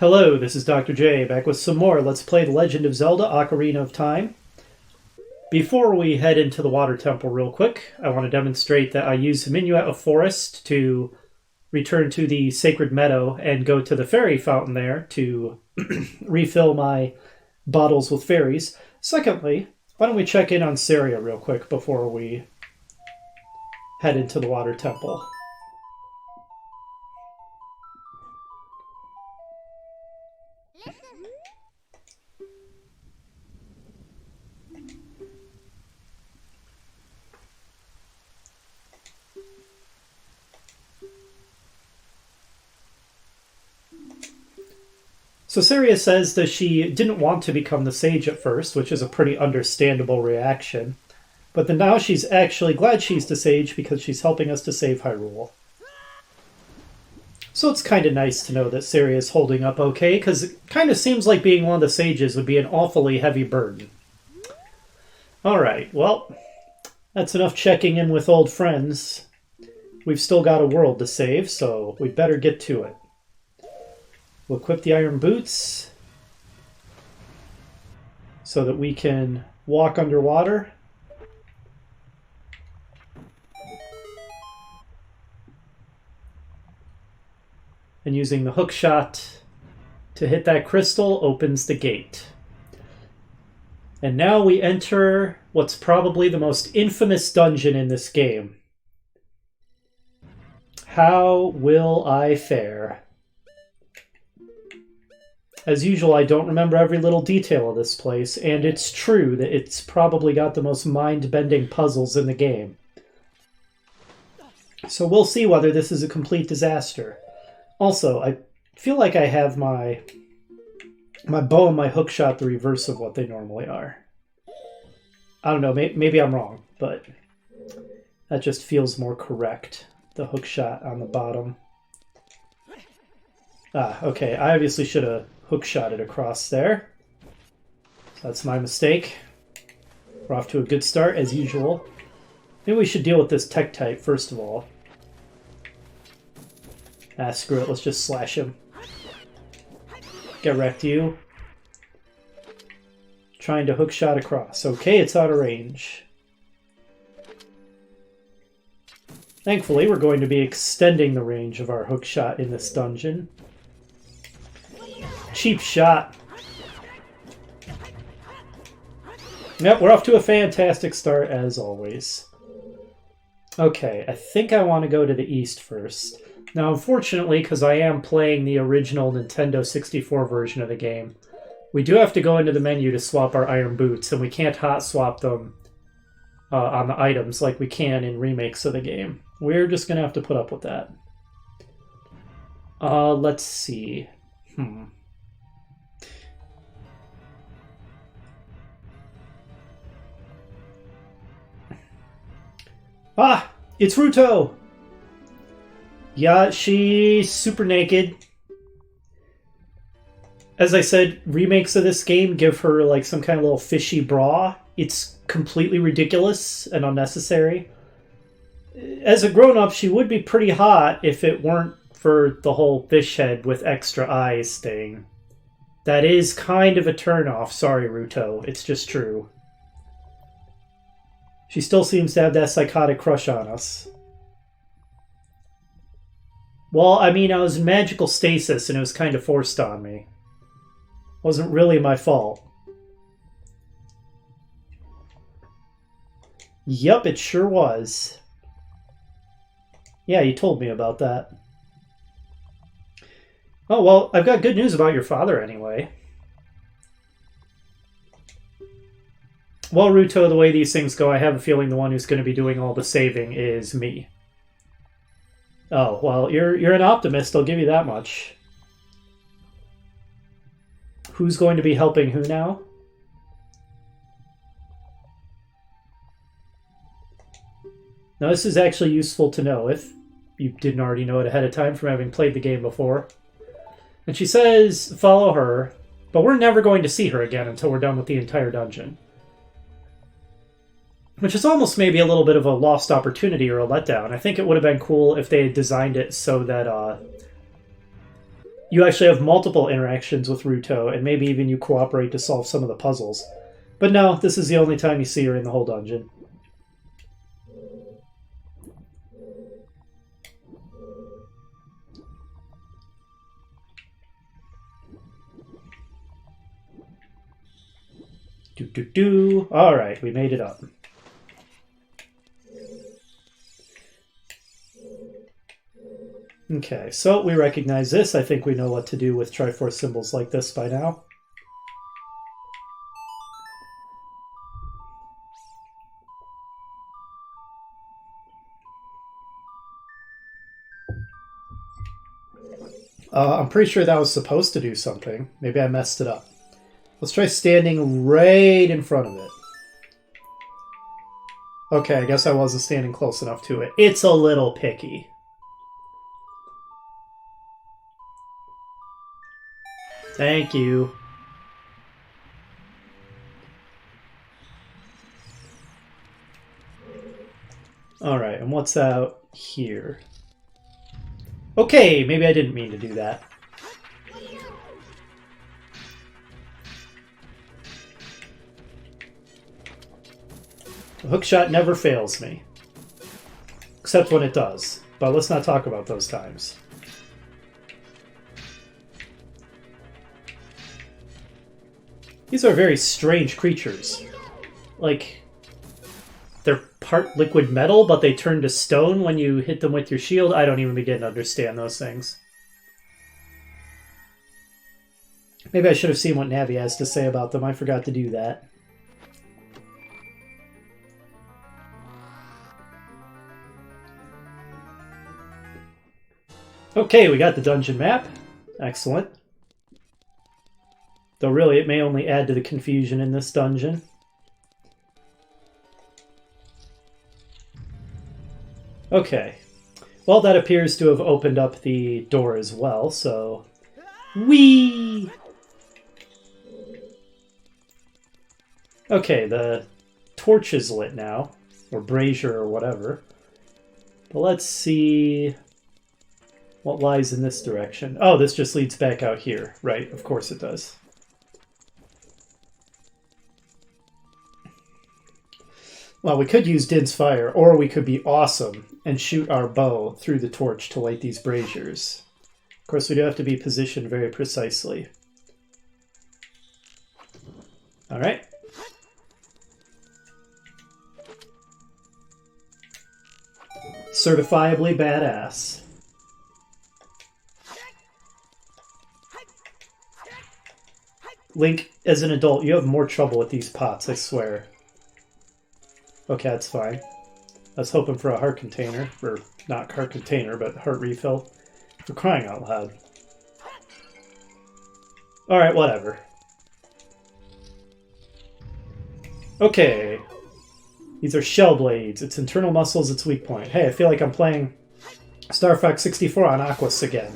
Hello, this is Dr. J, back with some more Let's Play The Legend of Zelda Ocarina of Time. Before we head into the water temple real quick, I want to demonstrate that I use the Minuet of Forest to return to the Sacred Meadow and go to the fairy fountain there to refill my bottles with fairies. Secondly, why don't we check in on Saria real quick before we head into the water temple. So Saria says that she didn't want to become the sage at first, which is a pretty understandable reaction. But then now she's actually glad she's the sage because she's helping us to save Hyrule. So it's kind of nice to know that Saria's holding up okay, because it kind of seems like being one of the sages would be an awfully heavy burden. Alright, well, that's enough checking in with old friends. We've still got a world to save, so we'd better get to it. We'll equip the iron boots so that we can walk underwater. And using the hook shot to hit that crystal opens the gate. And now we enter what's probably the most infamous dungeon in this game. How will I fare? As usual, I don't remember every little detail of this place, and it's true that it's probably got the most mind-bending puzzles in the game. So we'll see whether this is a complete disaster. Also, I feel like I have my bow and my hook shot the reverse of what they normally are. I don't know, maybe I'm wrong, but that just feels more correct. The hook shot on the bottom. Ah, okay, I obviously should have hook shot it across there. So that's my mistake. We're off to a good start, as usual. Maybe we should deal with this tech type, first of all. Ah, screw it, let's just slash him. Get wrecked, you. Trying to hook shot across. Okay, it's out of range. Thankfully, we're going to be extending the range of our hook shot in this dungeon. Cheap shot. Yep, we're off to a fantastic start, as always. Okay, I think I want to go to the east first. Now, unfortunately, because I am playing the original Nintendo 64 version of the game, we do have to go into the menu to swap our iron boots, and we can't hot swap them on the items like we can in remakes of the game. We're just going to have to put up with that. Let's see. Ah! It's Ruto! Yeah, she's super naked. As I said, remakes of this game give her like some kind of little fishy bra. It's completely ridiculous and unnecessary. As a grown-up, she would be pretty hot if it weren't for the whole fish head with extra eyes thing. That is kind of a turn-off. Sorry, Ruto. It's just true. She still seems to have that psychotic crush on us. Well, I mean, I was in magical stasis and it was kind of forced on me. It wasn't really my fault. Yup, it sure was. Yeah, you told me about that. Oh, well, I've got good news about your father anyway. Well, Ruto, the way these things go, I have a feeling the one who's going to be doing all the saving is me. Oh, well, you're an optimist, I'll give you that much. Who's going to be helping who now? Now, this is actually useful to know if you didn't already know it ahead of time from having played the game before. And she says, follow her, but we're never going to see her again until we're done with the entire dungeon. Which is almost maybe a little bit of a lost opportunity or a letdown. I think it would have been cool if they had designed it so that you actually have multiple interactions with Ruto, and maybe even you cooperate to solve some of the puzzles. But no, this is the only time you see her in the whole dungeon. Alright, we made it up. Okay, so we recognize this. I think we know what to do with Triforce symbols like this by now. I'm pretty sure that was supposed to do something. Maybe I messed it up. Let's try standing right in front of it. Okay, I guess I wasn't standing close enough to it. It's a little picky. Thank you. Alright, and what's out here? Okay, maybe I didn't mean to do that. The hookshot never fails me. Except when it does. But let's not talk about those times. These are very strange creatures. Like, they're part liquid metal, but they turn to stone when you hit them with your shield. I don't even begin to understand those things. Maybe I should have seen what Navi has to say about them. I forgot to do that. Okay, we got the dungeon map. Excellent. Though really, it may only add to the confusion in this dungeon. Okay. Well, that appears to have opened up the door as well, so... Whee! Okay, the torch is lit now. Or brazier or whatever. But let's see... what lies in this direction. Oh, this just leads back out here. Right, of course it does. Well, we could use Din's Fire, or we could be awesome and shoot our bow through the torch to light these braziers. Of course, we do have to be positioned very precisely. Alright. Certifiably badass. Link, as an adult, you have more trouble with these pots, I swear. Okay, that's fine. I was hoping for a heart container. Or, not heart container, but heart refill. For crying out loud. Alright, whatever. Okay. These are shell blades. Its internal muscles, its weak point. Hey, I feel like I'm playing Star Fox 64 on Aquas again.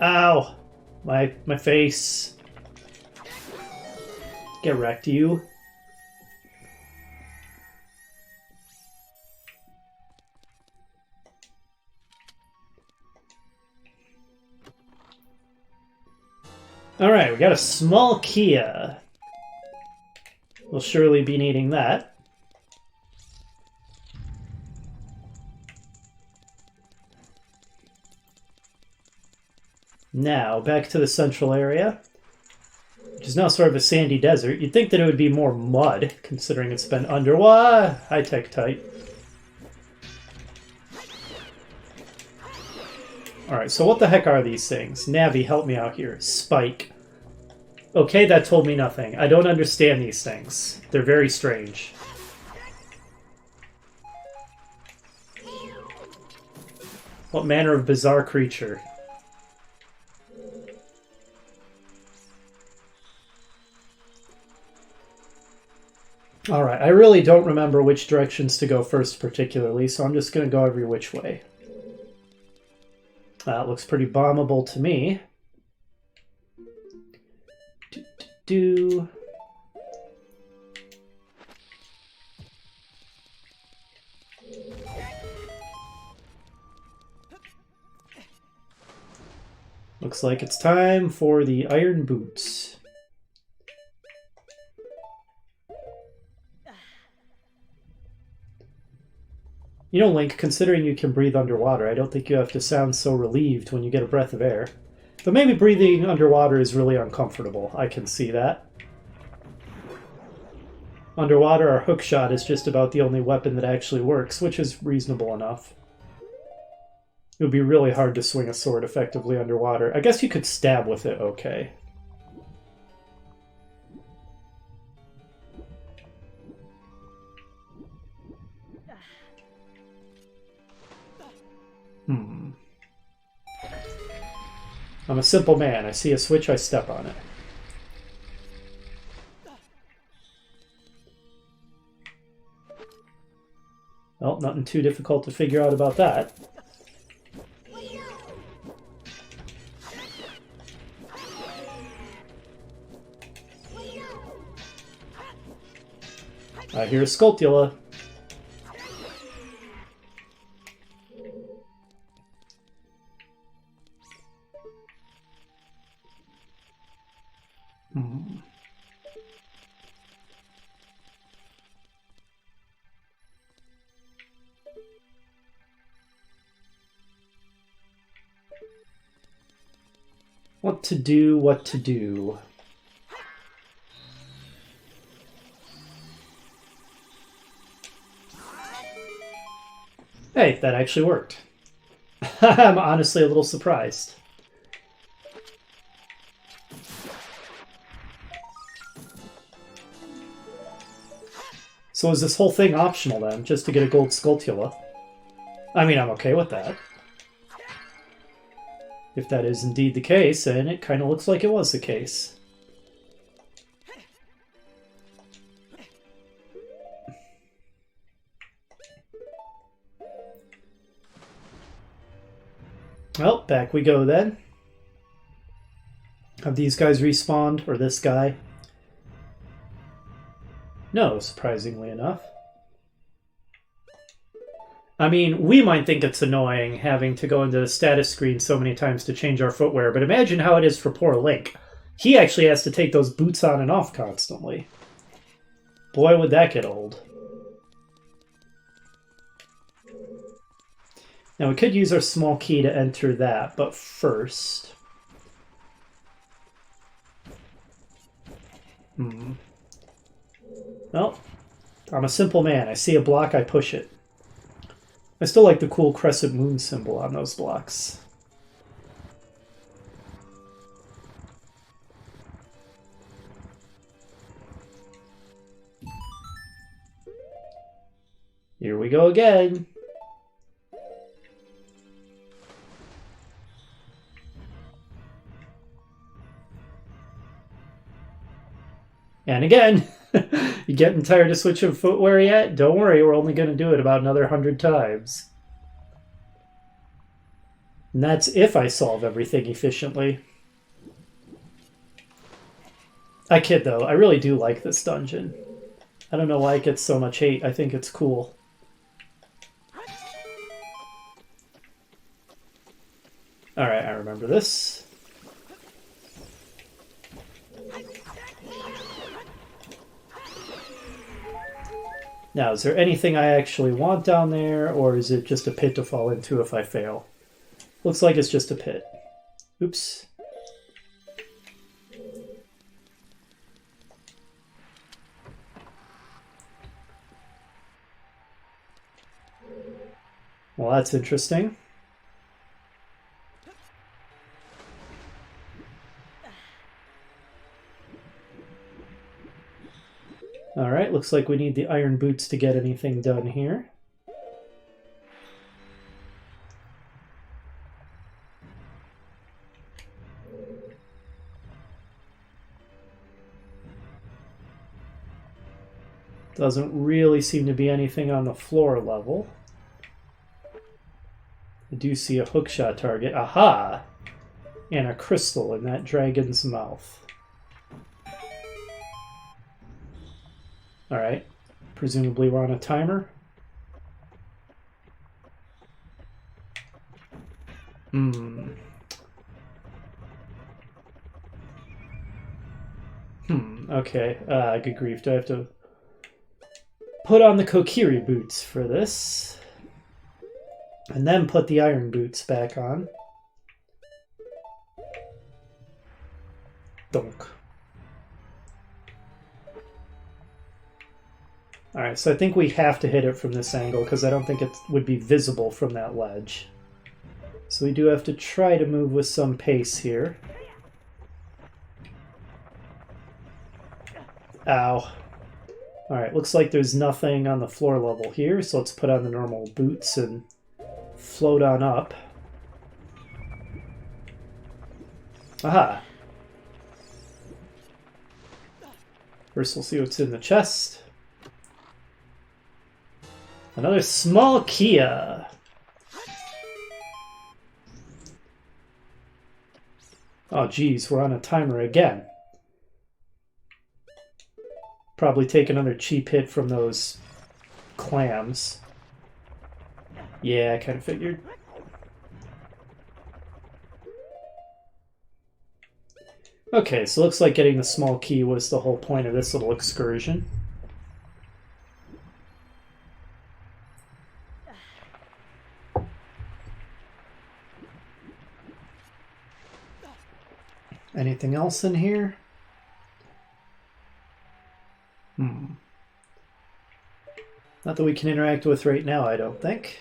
Ow! My face. Get wrecked, you. Alright, we got a small Kia. We'll surely be needing that. Now, back to the central area, which is now sort of a sandy desert. You'd think that it would be more mud, considering it's been under... Wah! High-tech tight. Alright, so what the heck are these things? Navi, help me out here. Spike. Okay, that told me nothing. I don't understand these things. They're very strange. What manner of bizarre creature? Alright, I really don't remember which directions to go first particularly, so I'm just going to go every which way. That looks pretty bombable to me. Do. Looks like it's time for the iron boots. You know, Link, considering you can breathe underwater, I don't think you have to sound so relieved when you get a breath of air. But maybe breathing underwater is really uncomfortable. I can see that. Underwater, our hookshot is just about the only weapon that actually works, which is reasonable enough. It would be really hard to swing a sword effectively underwater. I guess you could stab with it okay. I'm a simple man. I see a switch, I step on it. Well, nothing too difficult to figure out about that. I hear Skulltula. What to do, what to do. Hey, that actually worked. I'm honestly a little surprised. So is this whole thing optional then, just to get a gold Skulltula? I mean, I'm okay with that. If that is indeed the case, and it kind of looks like it was the case. Well, back we go then. Have these guys respawned, or this guy? No, surprisingly enough. I mean, we might think it's annoying having to go into the status screen so many times to change our footwear, but imagine how it is for poor Link. He actually has to take those boots on and off constantly. Boy, would that get old. Now, we could use our small key to enter that, but first... Well, I'm a simple man. I see a block, I push it. I still like the cool crescent moon symbol on those blocks. Here we go again. And again. You getting tired of switching footwear yet? Don't worry, we're only going to do it about another 100 times. And that's if I solve everything efficiently. I kid though, I really do like this dungeon. I don't know why it gets so much hate, I think it's cool. Alright, I remember this. Now, is there anything I actually want down there, or is it just a pit to fall into if I fail? Looks like it's just a pit. Oops. Well, that's interesting. Alright, looks like we need the iron boots to get anything done here. Doesn't really seem to be anything on the floor level. I do see a hookshot target. Aha! And a crystal in that dragon's mouth. Alright. Presumably we're on a timer. Okay, good grief. Do I have to put on the Kokiri boots for this? And then put the iron boots back on. Donk. Alright, so I think we have to hit it from this angle because I don't think it would be visible from that ledge. So we do have to try to move with some pace here. Ow. Alright, looks like there's nothing on the floor level here, so let's put on the normal boots and float on up. Aha! First we'll see what's in the chest. Another small Kia! Oh geez, we're on a timer again. Probably take another cheap hit from those clams. Yeah, I kind of figured. Okay, so looks like getting the small key was the whole point of this little excursion. Anything else in here? Not that we can interact with right now, I don't think.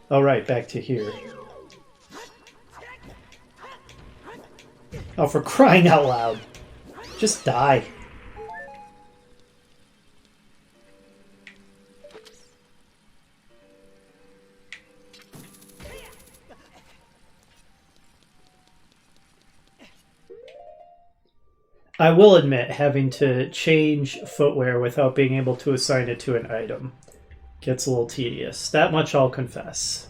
All right, back to here. Oh, for crying out loud. Just die. I will admit, having to change footwear without being able to assign it to an item gets a little tedious. That much I'll confess.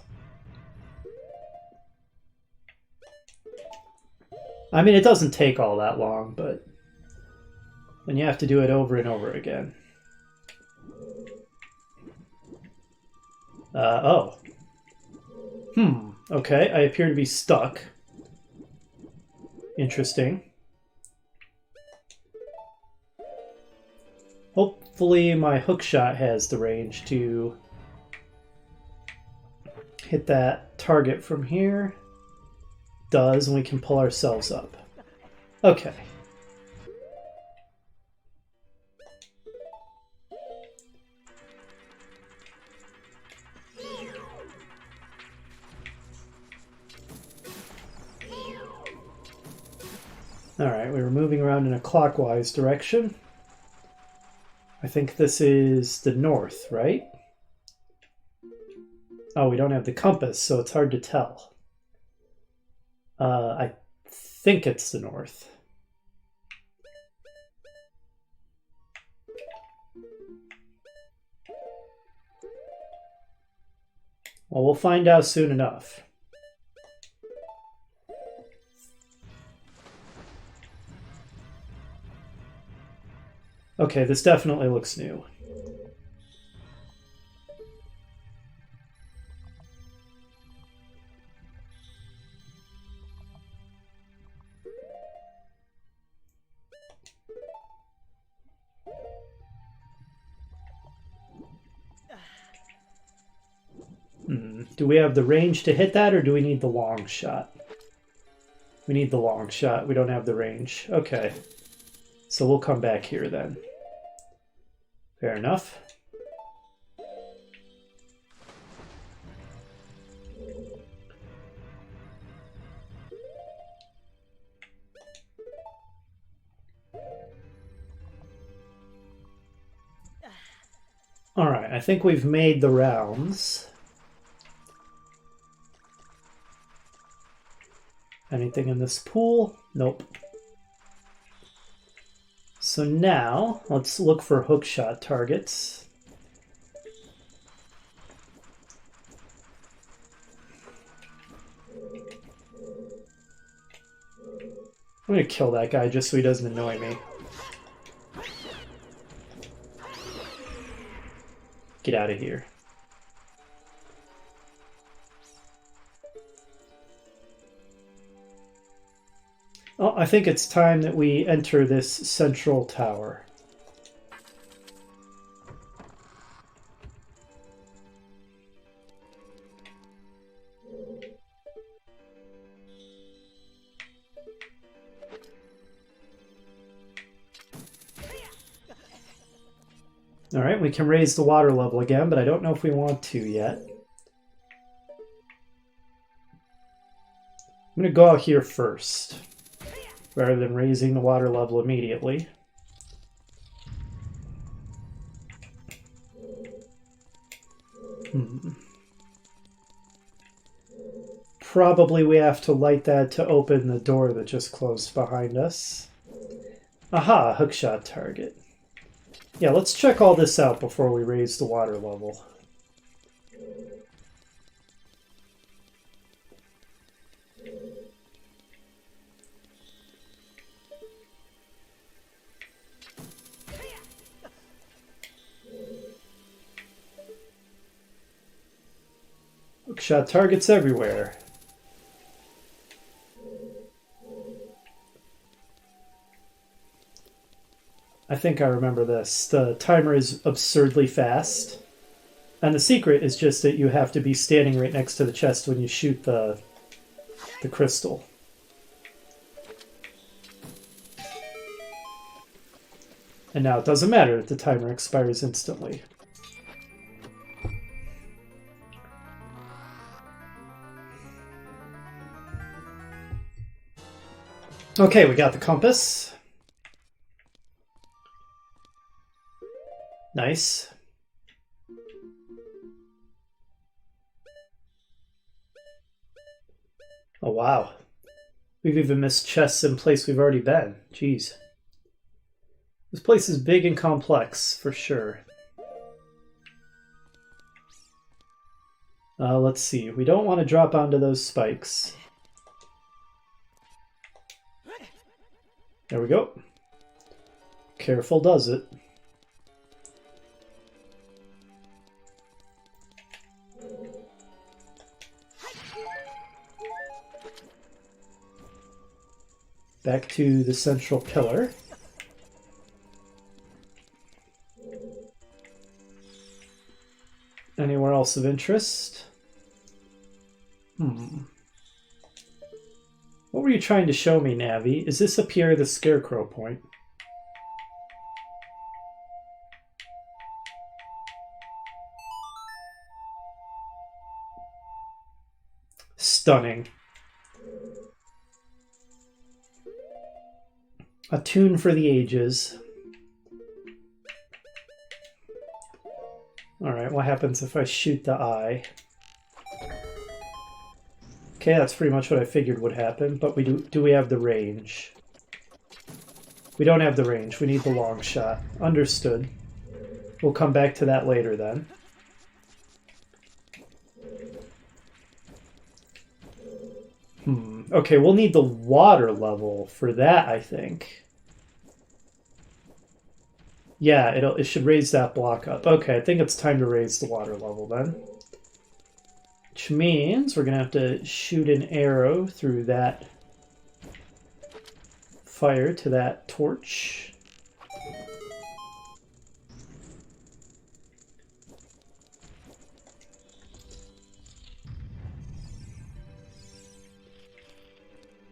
I mean, it doesn't take all that long, but then you have to do it over and over again. Oh. Okay, I appear to be stuck. Interesting. Hopefully my hook shot has the range to hit that target from here. Does, and we can pull ourselves up. Okay. Alright, we were moving around in a clockwise direction. I think this is the north, right? Oh, we don't have the compass, so it's hard to tell. I think it's the north. Well, we'll find out soon enough. Okay, this definitely looks new. Do we have the range to hit that, or do we need the long shot? We need the long shot. We don't have the range. Okay. So we'll come back here then. Fair enough. All right, I think we've made the rounds. Anything in this pool? Nope. So now, let's look for hookshot targets. I'm gonna kill that guy just so he doesn't annoy me. Get out of here. Oh, I think it's time that we enter this central tower. Alright, we can raise the water level again, but I don't know if we want to yet. I'm going to go out here first, rather than raising the water level immediately. Probably we have to light that to open the door that just closed behind us. Aha, hookshot target. Yeah, let's check all this out before we raise the water level. Hookshot targets everywhere. I think I remember this. The timer is absurdly fast. And the secret is just that you have to be standing right next to the chest when you shoot the crystal. And now it doesn't matter that the timer expires instantly. Okay, we got the compass. Nice. Oh, wow. We've even missed chests in place we've already been. Jeez. This place is big and complex, for sure. Let's see. We don't want to drop onto those spikes. There we go. Careful does it. Back to the central pillar. Anywhere else of interest? What were you trying to show me, Navi? Is this up here the Scarecrow point? Stunning. A tune for the ages. Alright, what happens if I shoot the eye? Okay, that's pretty much what I figured would happen, but do we have the range? We don't have the range, we need the long shot. Understood. We'll come back to that later then. Okay, we'll need the water level for that, I think. Yeah, it should raise that block up. Okay, I think it's time to raise the water level then. Which means we're going to have to shoot an arrow through that fire to that torch.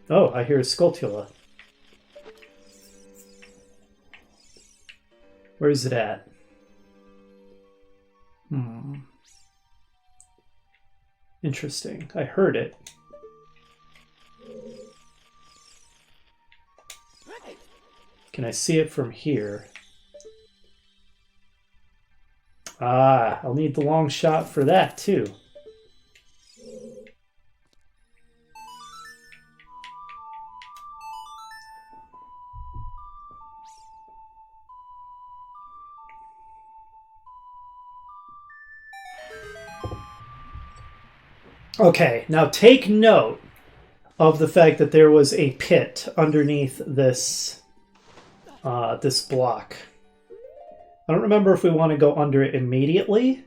Oh, I hear a Skulltula. Where is it at? Interesting. I heard it. Can I see it from here? Ah, I'll need the long shot for that too. Okay, now take note of the fact that there was a pit underneath this this block. I don't remember if we want to go under it immediately,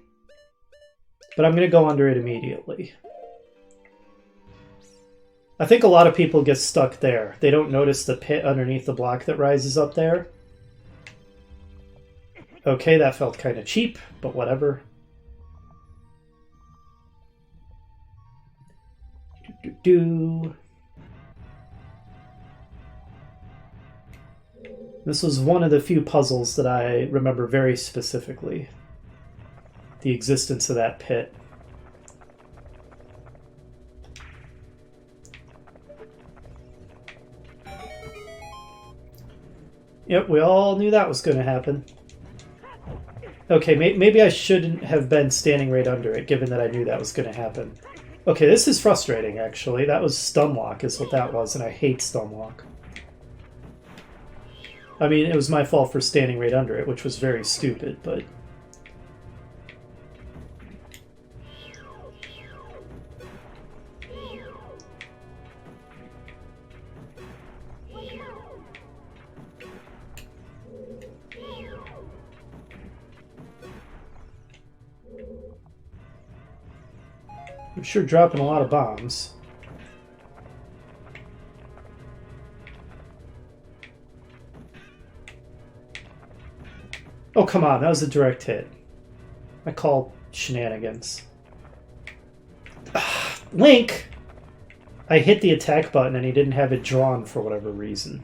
but I'm going to go under it immediately. I think a lot of people get stuck there. They don't notice the pit underneath the block that rises up there. Okay, that felt kind of cheap, but whatever. Do. This was one of the few puzzles that I remember very specifically. The existence of that pit. Yep, we all knew that was going to happen. Okay, maybe I shouldn't have been standing right under it, given that I knew that was going to happen. Okay, this is frustrating, actually. That was Stunlock is what that was, and I hate Stunlock. I mean, it was my fault for standing right under it, which was very stupid, but... I'm sure dropping a lot of bombs. Oh, come on, that was a direct hit. I call shenanigans. Link! I hit the attack button and he didn't have it drawn for whatever reason.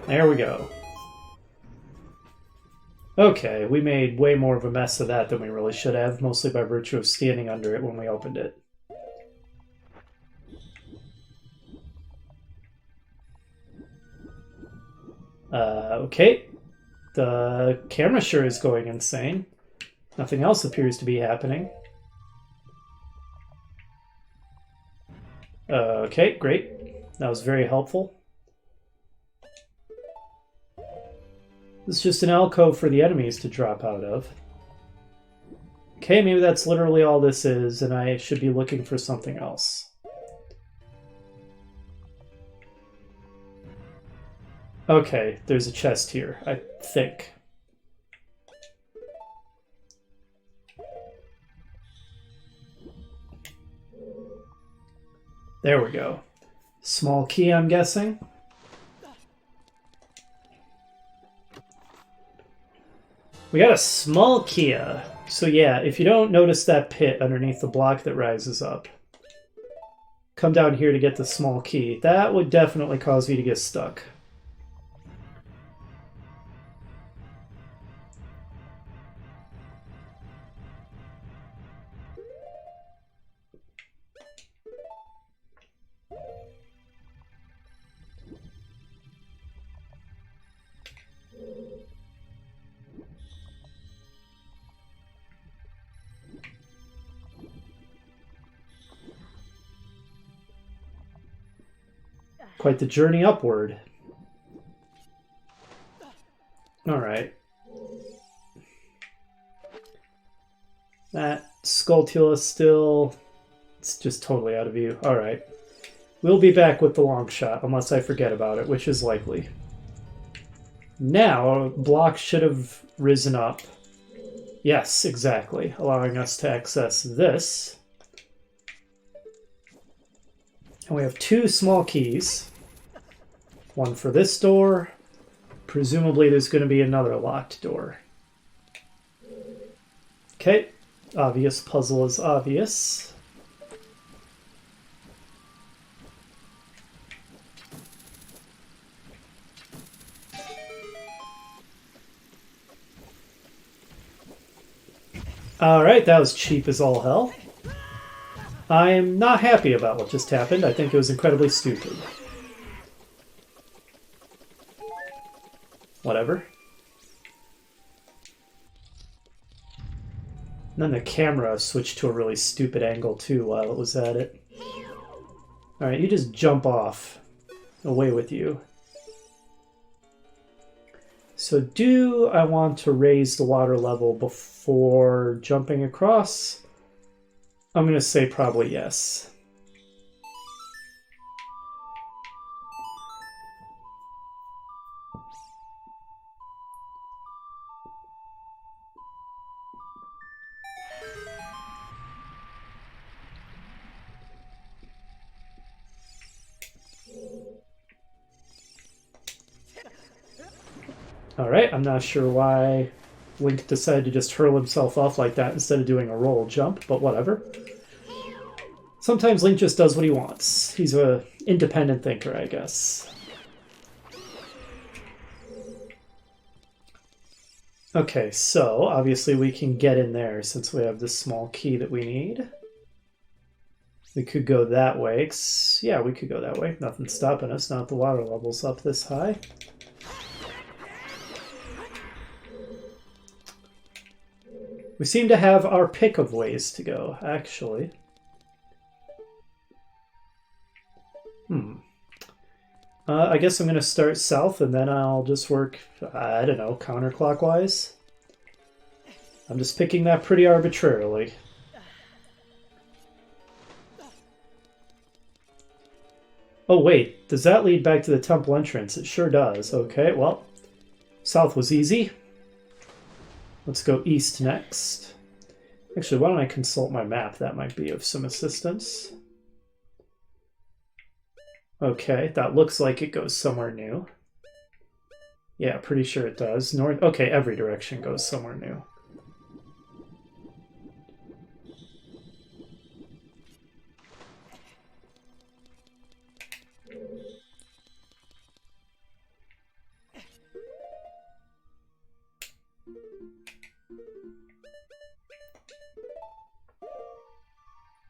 There we go. Okay, we made way more of a mess of that than we really should have, mostly by virtue of standing under it when we opened it. Okay. The camera sure is going insane. Nothing else appears to be happening. Okay, great. That was very helpful. This is just an alcove for the enemies to drop out of. Okay, maybe that's literally all this is, and I should be looking for something else. Okay, there's a chest here, I think. There we go. Small key, I'm guessing. We got a small key. So yeah, if you don't notice that pit underneath the block that rises up, come down here to get the small key. That would definitely cause you to get stuck. Quite the journey upward. Alright. That Skulltula still... It's just totally out of view. Alright. We'll be back with the long shot, unless I forget about it, which is likely. Now, block should have risen up. Yes, exactly. Allowing us to access this. And we have two small keys. One for this door. Presumably there's going to be another locked door. Okay. Obvious puzzle is obvious. Alright, that was cheap as all hell. I'm not happy about what just happened. I think it was incredibly stupid. Whatever. And then the camera switched to a really stupid angle too while it was at it. Alright, you just jump off. Away with you. So do I want to raise the water level before jumping across? I'm going to say probably yes. Alright, I'm not sure why Link decided to just hurl himself off like that instead of doing a roll jump, but whatever. Sometimes Link just does what he wants. He's an independent thinker, I guess. Okay, so obviously we can get in there since we have this small key that we need. We could go that way. Yeah, we could go that way. Nothing's stopping us, not the water level's up this high. We seem to have our pick of ways to go, actually. I guess I'm going to start south and then I'll just work, I don't know, counterclockwise. I'm just picking that pretty arbitrarily. Oh wait, does that lead back to the temple entrance? It sure does. Okay, well, south was easy. Let's go east next. Actually, why don't I consult my map? That might be of some assistance. Okay, that looks like it goes somewhere new. Yeah, pretty sure it does. North. Okay, every direction goes somewhere new.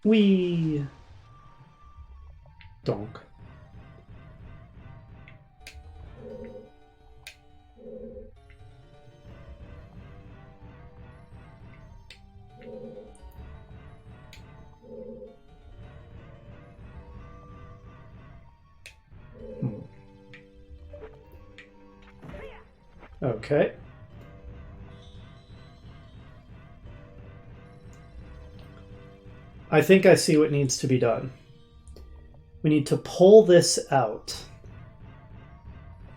Whee! Donk. Okay. I think I see what needs to be done. We need to pull this out.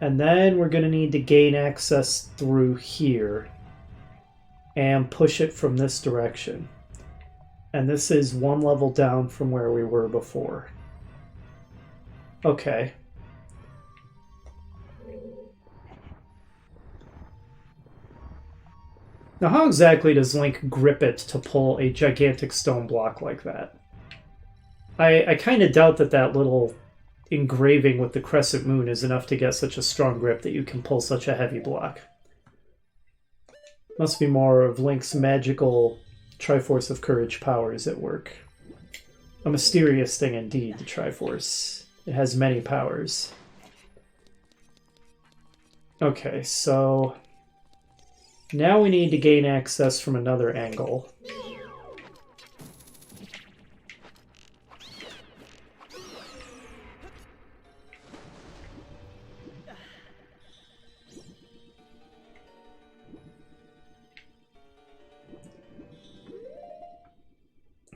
And then we're going to need to gain access through here. And push it from this direction. And this is one level down from where we were before. Okay. Now how exactly does Link grip it to pull a gigantic stone block like that? I kind of doubt that that little engraving with the crescent moon is enough to get such a strong grip that you can pull such a heavy block. Must be more of Link's magical Triforce of Courage powers at work. A mysterious thing indeed, the Triforce. It has many powers. Okay, so now we need to gain access from another angle.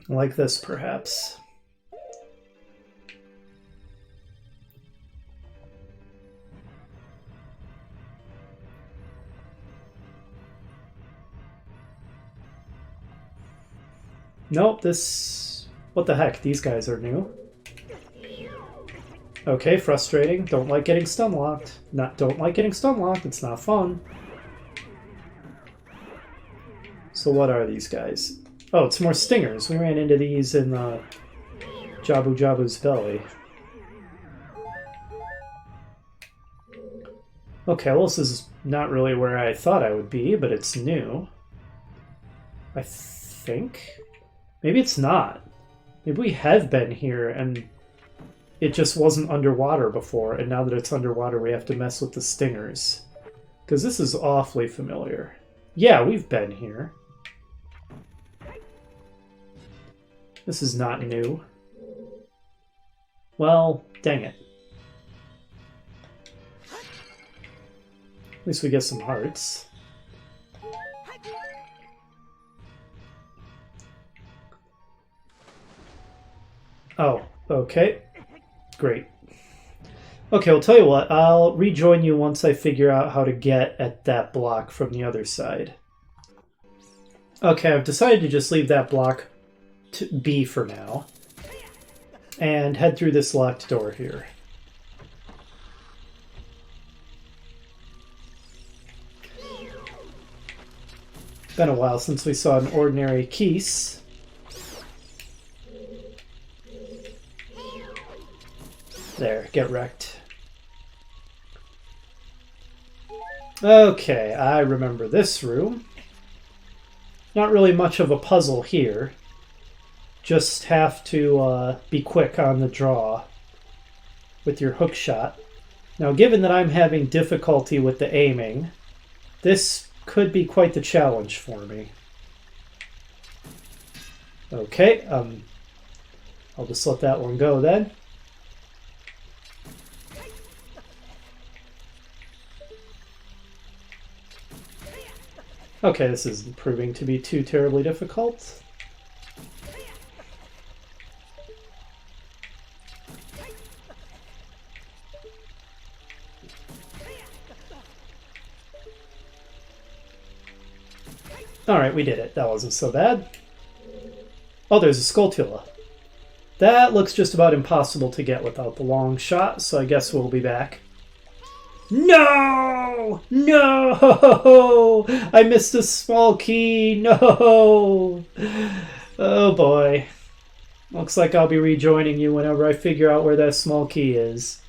Like this, perhaps. Nope, this... What the heck? These guys are new. Okay, frustrating. Don't like getting stun locked. Don't like getting stun locked. It's not fun. So what are these guys? Oh, it's more stingers. We ran into these in Jabu Jabu's belly. Okay, well, this is not really where I thought I would be, but it's new. I think? Maybe it's not. Maybe we have been here and it just wasn't underwater before, and now that it's underwater we have to mess with the stingers. Because this is awfully familiar. Yeah, we've been here. This is not new. Well, dang it. At least we get some hearts. Oh, okay. Great. Okay, I'll tell you what. I'll rejoin you once I figure out how to get at that block from the other side. Okay, I've decided to just leave that block to be for now. And head through this locked door here. Been a while since we saw an ordinary Keese. There, get wrecked. Okay, I remember this room. Not really much of a puzzle here. Just have to be quick on the draw with your hook shot. Now, given that I'm having difficulty with the aiming, this could be quite the challenge for me. Okay, I'll just let that one go then. Okay, this isn't proving to be too terribly difficult. Alright, we did it. That wasn't so bad. Oh, there's a Skulltula. That looks just about impossible to get without the long shot, so I guess we'll be back. No! No! I missed a small key. No! Oh boy. Looks like I'll be rejoining you whenever I figure out where that small key is.